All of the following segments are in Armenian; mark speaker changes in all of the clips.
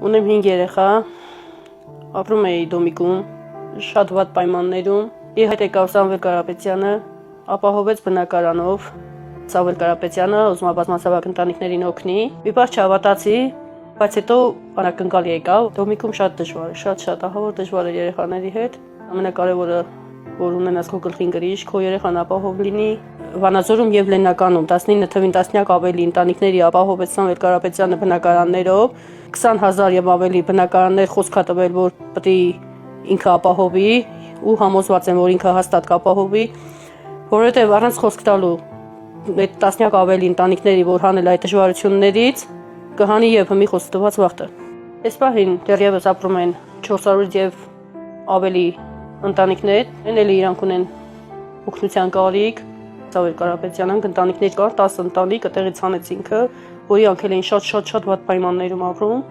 Speaker 1: Ունեմ 5 երեխա, ապրում էի Դոմիկում, շատ վատ պայմաններում։ Իր հետ եկավ Սամվել Կարապետյանը, ապահովեց բնակարանով։ Սամվել Կարապետյանը ուզում է բազմացավակ ընտանիքներին օգնի։ Մի պահ չհավատացի, բայց հետո անակնկալ եկավ։ Դոմիկում շատ դժվար է, շատ ահավոր դժվար է երեխաների հետ։ Ամենակարևորը, որ ունենաս քո գլխին գրիշ, քո երեխան ապահով լինի։ Վանաձորում եւ Լեննականում 19 թվին տասնյակ ավելի ընտանիքների ապահովեց Սամվել Կարապետյանը բնակարաններով, 20,000 եւ ավելի բնակարաններ խոսք է տվել, որ պետք է ինքը ապահովի ու համոզված եմ, որ ինքը հաստատ կապահովի, որովհետեւ առանց խոսք տալու այդ տասնյակ ավելի ընտանիքների, որ հանել այդ դժվարություններից, կհանի եւ հմի խոսք տված վախտը։ Այս պահին դեռևս ապրում են 400 եւ ավելի ընտանիքներ, այնել իրանք ունեն օգնության կարիք։ Սամվել Կարապետյանն ընտանիքներ կար 10 ընտանիք, այդտեղից հանեց ինքը, որ իրանք էլ էին շատ վատ պայմաններում ապրում։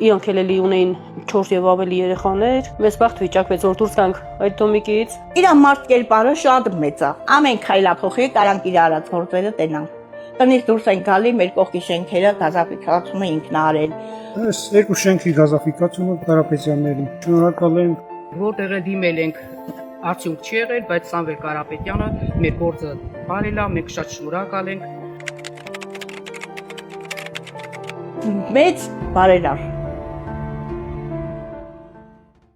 Speaker 1: Իրանք էլ ունեին 4 եւ ավելի երեխաներ։ Մեզ բախտ վիճակվեց, որ դուրս գանք այդ դոմիկից։
Speaker 2: Իր մարդ կերպարը շատ մեծ է։ Ամեն քայլափոխի կարանք իր արած գործերը տենանք։ Տնից դուրս են գալի, մեր կողքի շենքերը գազաֆիկացումը ինքն արել։
Speaker 3: Այս երկու շենքի գազաֆիկացումը Կարապետյանների։ Շնորհակալ եմ,
Speaker 4: որտեղ դիմել ենք արդյունք չի եղել, բայց Սամվել Կարապետյանը մեր գործը բարել է, մենք շատ շնորհակալ ենք։
Speaker 2: Մեծ բարերար։